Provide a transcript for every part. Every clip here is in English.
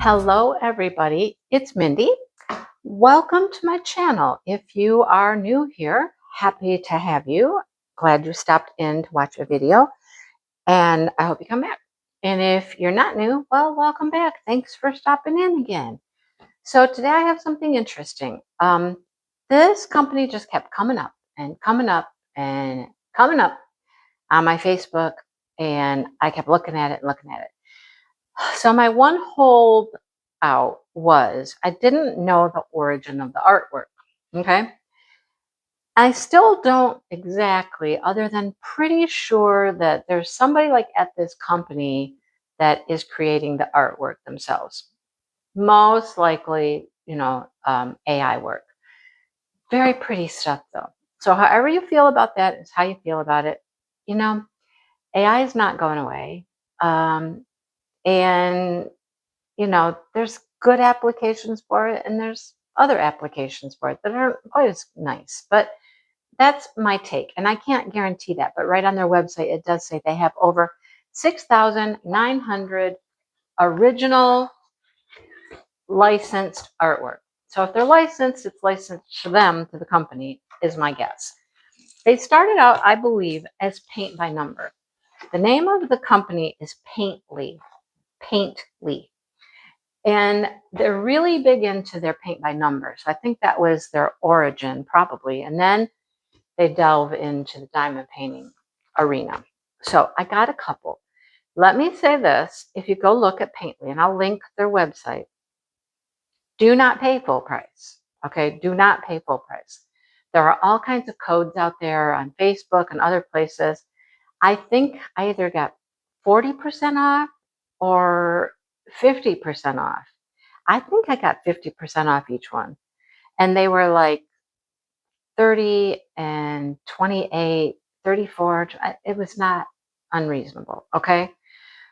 Hello everybody, it's Mindy. Welcome to my channel. If you are new here, happy to have you. Glad you stopped in to watch a video, and I hope you come back. And if you're not new, well, welcome back. Thanks for stopping in again. So today I have something interesting. This company just kept coming up and coming up and coming up on my Facebook, and I kept looking at it and looking at it. So my one hold out was I didn't know the origin of the artwork. Okay. I still don't exactly, other than pretty sure that there's somebody like at this company that is creating the artwork themselves. Most likely, AI work. Very pretty stuff though. So however you feel about that is how you feel about it. You know, AI is not going away. And there's good applications for it, and there's other applications for it that aren't quite as nice. But that's my take, and I can't guarantee that. But right on their website, it does say they have over 6,900 original licensed artwork. So if they're licensed, it's licensed to them, to the company, is my guess. They started out, I believe, as Paint by Number. The name of the company is Paintly. Paintly. And they're really big into their paint by numbers. I think that was their origin, probably. And then they delve into the diamond painting arena. So I got a couple. Let me say this. If you go look at Paintly, and I'll link their website, do not pay full price. Okay, do not pay full price. There are all kinds of codes out there on Facebook and other places. I think I either got 40% off or 50% off. I think I got 50% off each one. And they were like 30 and 28, 34. It was not unreasonable. Okay.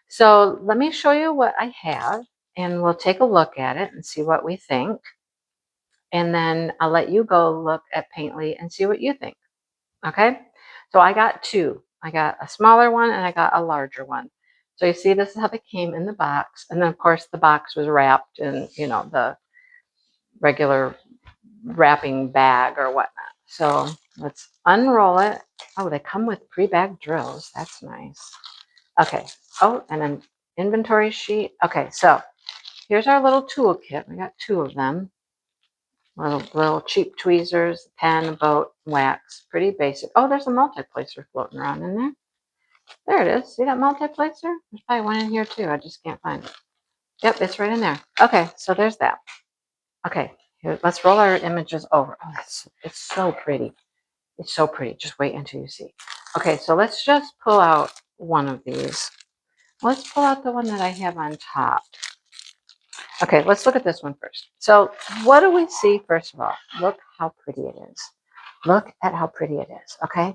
So let me show you what I have, and we'll take a look at it and see what we think. And then I'll let you go look at Paintly and see what you think. Okay. So I got two. I got a smaller one and I got a larger one. So you see, this is how they came in the box. And then of course the box was wrapped in, the regular wrapping bag or whatnot. So let's unroll it. Oh, they come with pre-bagged drills. That's nice. Okay. Oh, and an inventory sheet. Okay, so here's our little toolkit. We got two of them. Little cheap tweezers, pen, boat, wax. Pretty basic. Oh, there's a multi-placer floating around in there. There it is. See that multi-placer? There's probably one in here too. I just can't find it. Yep, it's right in there. Okay, so there's that. Okay, here, let's roll our images over. Oh, it's so pretty. It's so pretty. Just wait until you see. Okay, so let's just pull out one of these. Let's pull out the one that I have on top. Okay, let's look at this one first. So what do we see first of all? Look how pretty it is. Look at how pretty it is, okay?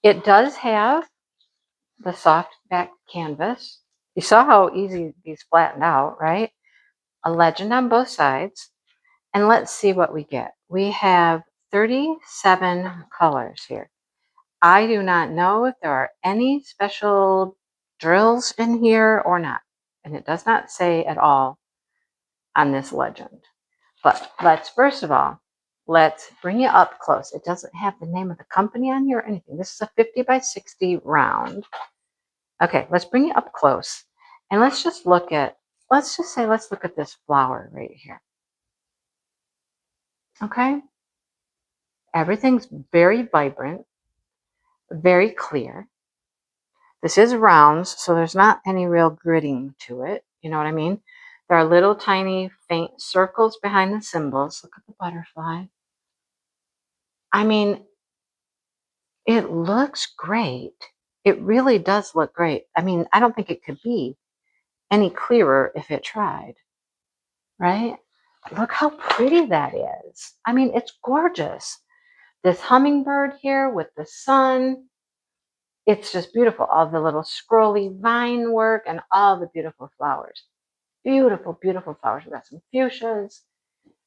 It does have the soft back canvas. You saw how easy these flattened out, right? A legend on both sides. And let's see what we get. We have 37 colors here. I do not know if there are any special drills in here or not. And it does not say at all on this legend. But first of all, let's bring you up close. It doesn't have the name of the company on here or anything. This is a 50 by 60 round. Okay, let's bring you up close. And let's just look at, let's look at this flower right here. Okay? Everything's very vibrant, very clear. This is rounds, so there's not any real gritting to it. You know what I mean? There are little tiny faint circles behind the symbols. Look at the butterfly. I mean, it looks great. It really does look great. I mean, I don't think it could be any clearer if it tried, right? Look how pretty that is. I mean, it's gorgeous. This hummingbird here with the sun, it's just beautiful. All the little scrolly vine work and all the beautiful flowers. Beautiful, beautiful flowers. We got some fuchsias.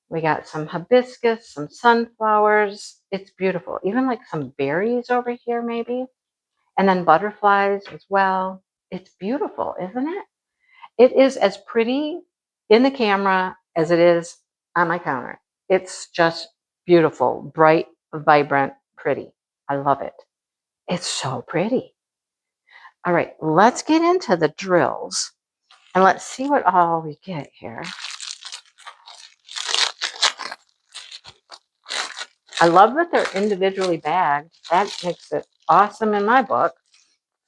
We got some hibiscus, some sunflowers. It's beautiful. Even like some berries over here maybe. And then butterflies as well. It's beautiful, isn't it? It is as pretty, in the camera as it is on my counter. It's just beautiful, bright, vibrant, pretty. I love it. It's so pretty. All right, let's get into the drills and let's see what all we get here. I love that they're individually bagged. That makes it awesome in my book.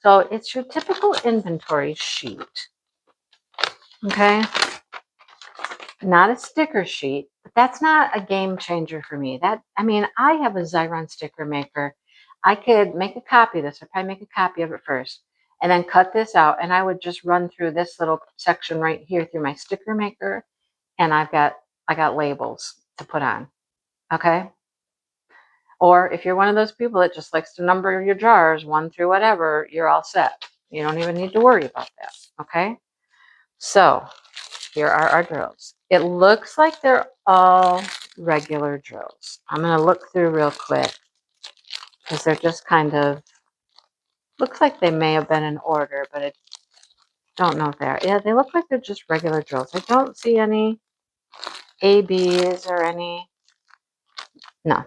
So it's your typical inventory sheet. Okay. Not a sticker sheet, but that's not a game changer for me. I mean, I have a Xyron sticker maker. I could make a copy of this. I'd probably make a copy of it first and then cut this out. And I would just run through this little section right here through my sticker maker. And I got labels to put on. Okay. Or if you're one of those people that just likes to number your jars 1 through whatever, you're all set. You don't even need to worry about that. Okay. So here are our drills. It looks like they're all regular drills. I'm going to look through real quick because they're just kind of, looks like they may have been in order, but I don't know if they are. Yeah, they look like they're just regular drills. I don't see any ABs or any, no,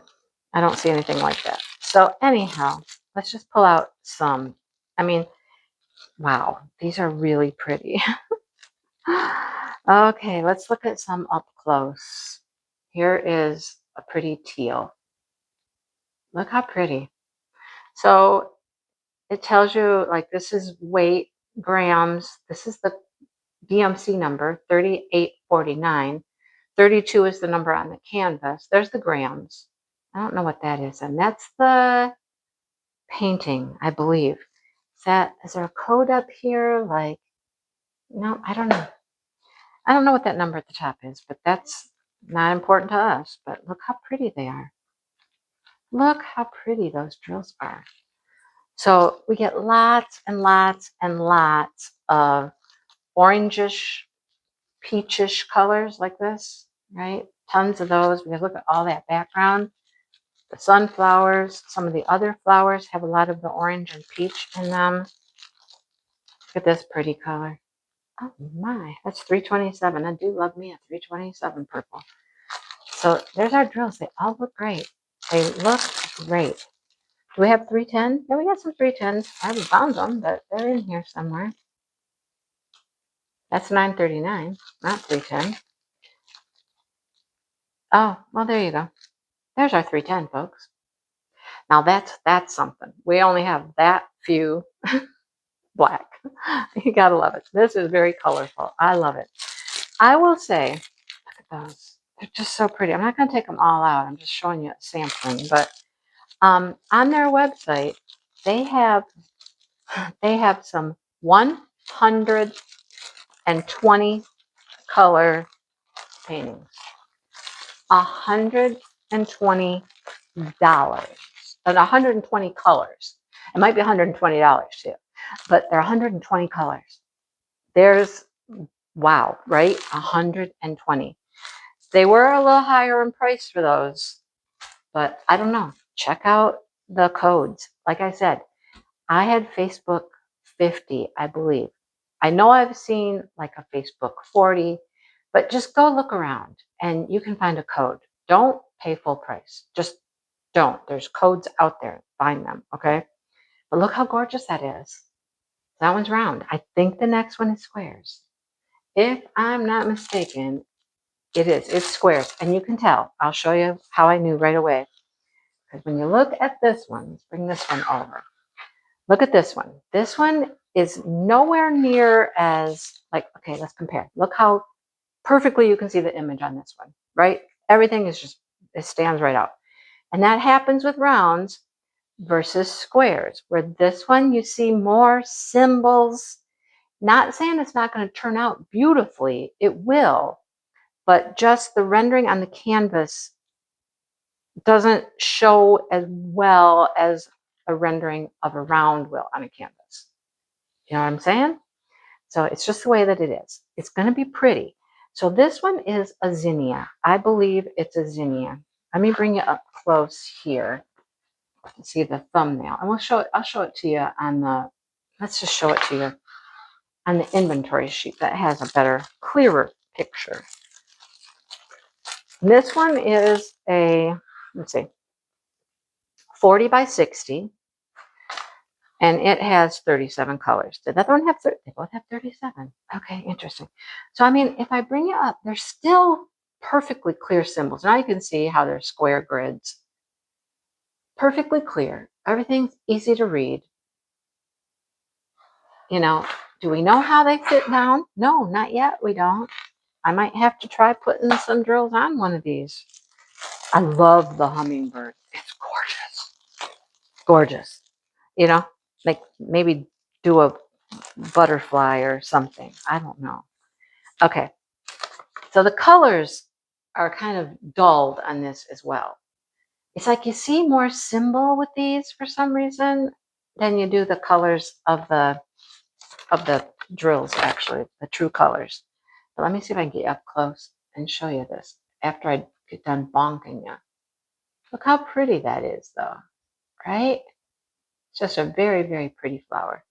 I don't see anything like that. So anyhow, let's just pull out some. I mean, wow, these are really pretty. Okay, let's look at some up close. Here is a pretty teal. Look how pretty. So it tells you like this is weight, grams. This is the DMC number, 3849. 32 is the number on the canvas. There's the grams. I don't know what that is. And that's the painting, I believe. Is there a code up here? Like, no, I don't know. I don't know what that number at the top is, but that's not important to us. But look how pretty they are. Look how pretty those drills are. So we get lots and lots and lots of orangish, peachish colors like this, right? Tons of those. We look at all that background. The sunflowers, some of the other flowers have a lot of the orange and peach in them. Look at this pretty color. Oh my, that's 327. I do love me a 327 purple. So there's our drills. They all look great. They look great. Do we have 310? Yeah, we got some 310s. I haven't found them, but they're in here somewhere. That's 939, not 310. Oh, well, there you go. There's our 310, folks. Now that's something. We only have that few black. You gotta love it. This is very colorful. I love it. I will say, look at those. They're just so pretty. I'm not gonna take them all out. I'm just showing you a sampling. But on their website, they have some 120 color paintings. $120 and 120 colors. It might be $120 too, but they're 120 colors. There's, wow, right? 120. They were a little higher in price for those, but I don't know. Check out the codes. Like I said, I had Facebook 50, I believe. I know I've seen like a Facebook 40, but just go look around and you can find a code. Don't pay full price. Just don't. There's codes out there. Find them, okay? But look how gorgeous that is. That one's round. I think the next one is squares. If I'm not mistaken, it is. It's squares. And you can tell. I'll show you how I knew right away. Because when you look at this one, let's bring this one over. Look at this one. This one is nowhere near as, like, okay, let's compare. Look how perfectly you can see the image on this one, right? Everything is just, it stands right out. And that happens with rounds versus squares, where this one you see more symbols. Not saying it's not going to turn out beautifully. It will, but just the rendering on the canvas doesn't show as well as a rendering of a round will on a canvas. You know what I'm saying? So it's just the way that it is. It's going to be pretty. So this one is a zinnia. I believe it's a zinnia. Let me bring you up close here to see the thumbnail. And I'll show it to you on the, let's just show it to you on the inventory sheet that has a better, clearer picture. This one is a, let's see, 40 by 60. And it has 37 colors. Did that one have 30? They both have 37. Okay, interesting. So, I mean, if I bring it up, they're still perfectly clear symbols. Now you can see how they're square grids. Perfectly clear. Everything's easy to read. You know, do we know how they fit down? No, not yet. We don't. I might have to try putting some drills on one of these. I love the hummingbird. It's gorgeous. Gorgeous. You know, like maybe do a butterfly or something. I don't know. Okay. So the colors are kind of dulled on this as well. It's like you see more symbol with these for some reason than you do the colors of the drills, actually, the true colors. But let me see if I can get up close and show you this after I get done bonking you. Look how pretty that is, though, right? It's just a very, very pretty flower.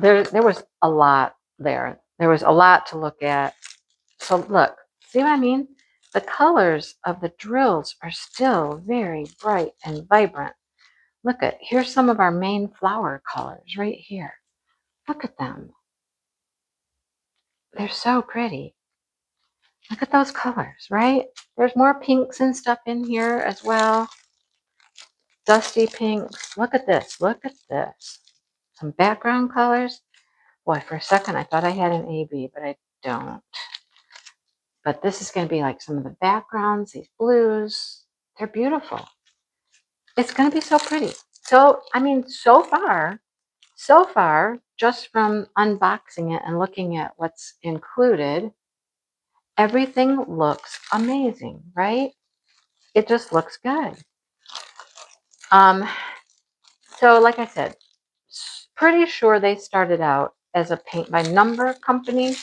There was a lot there. There was a lot to look at. So look, see what I mean? The colors of the drills are still very bright and vibrant. Look at, here's some of our main flower colors right here. Look at them. They're so pretty. Look at those colors, right? There's more pinks and stuff in here as well. Dusty pinks. Look at this. Look at this. Some background colors. Boy, for a second I thought I had an AB, but I don't. But this is going to be like some of the backgrounds, these blues. They're beautiful. It's going to be so pretty. So, I mean, so far, just from unboxing it and looking at what's included, everything looks amazing, right? It just looks good. So like I said, pretty sure they started out as a paint by number company.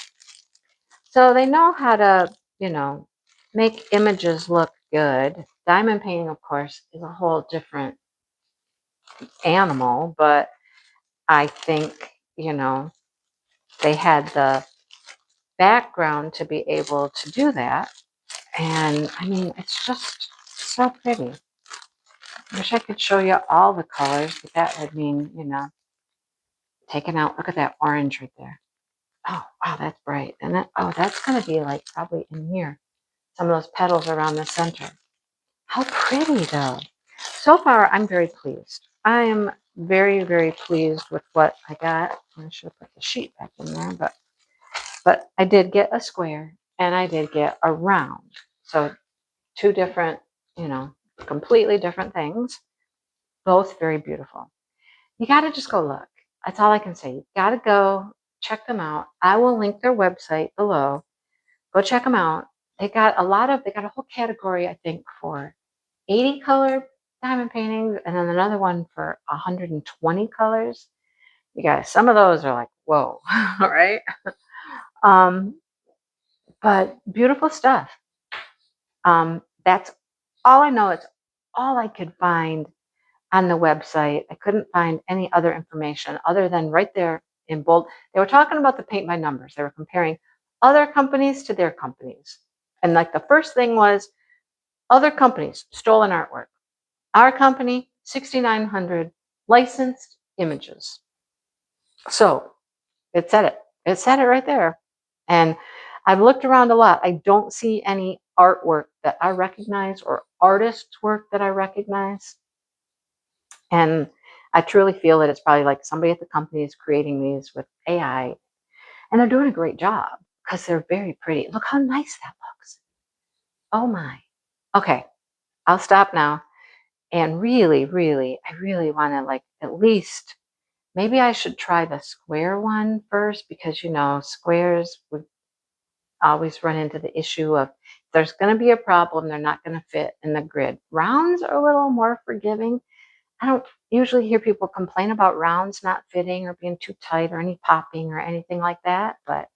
So they know how to, you know, make images look good. Diamond painting, of course, is a whole different animal, but I think, you know, they had the background to be able to do that. And I mean, it's just so pretty. I wish I could show you all the colors, but that would mean, you know, taking out, look at that orange right there. Oh, wow, that's bright. And that, oh, that's going to be like probably in here. Some of those petals around the center. How pretty, though. So far, I'm very pleased. I am very, very pleased with what I got. I should have put the sheet back in there, but I did get a square and I did get a round. So two different, you know, completely different things. Both very beautiful. You got to just go look. That's all I can say. You got to go check them out. I will link their website below. Go check them out. They got a whole category, I think, for 80 color diamond paintings, and then another one for 120 colors. You guys, some of those are like, whoa, all right? But beautiful stuff. That's all I know. It's all I could find on the website. I couldn't find any other information other than right there in bold. They were talking about the paint by numbers. They were comparing other companies to their companies. And like the first thing was other companies, stolen artwork. Our company, 6,900 licensed images. So it said it. It said it right there. And I've looked around a lot. I don't see any artwork that I recognize or artists' work that I recognize. And I truly feel that it's probably like somebody at the company is creating these with AI. And they're doing a great job because they're very pretty. Look how nice that looks. Oh my. Okay, I'll stop now. And really, really, I really want to like at least, maybe I should try the square one first because, you know, squares would always run into the issue of if there's going to be a problem, they're not going to fit in the grid. Rounds are a little more forgiving. I don't usually hear people complain about rounds not fitting or being too tight or any popping or anything like that, but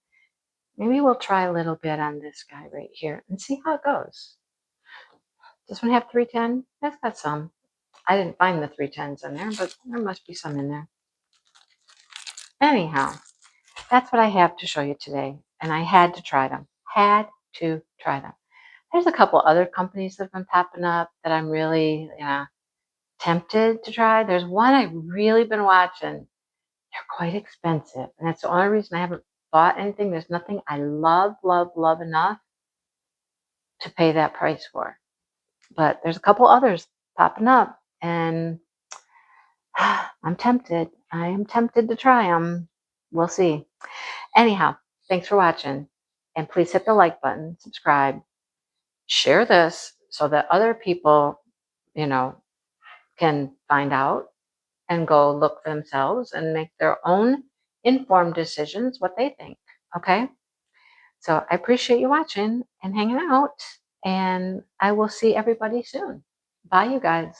maybe we'll try a little bit on this guy right here and see how it goes. This one have 310? That's got some. I didn't find the 310s in there, but there must be some in there. Anyhow, that's what I have to show you today. and I had to try them. Had to try them. There's a couple other companies that have been popping up that I'm really tempted to try. There's one I've really been watching. They're quite expensive, and that's the only reason I haven't bought anything. There's nothing I love, love, love enough to pay that price for. But there's a couple others popping up, and I'm tempted. I am tempted to try them. We'll see. Anyhow, thanks for watching, and please hit the like button, subscribe, share this so that other people, can find out and go look for themselves and make their own informed decisions what they think. Okay? So I appreciate you watching and hanging out, and I will see everybody soon. Bye, you guys.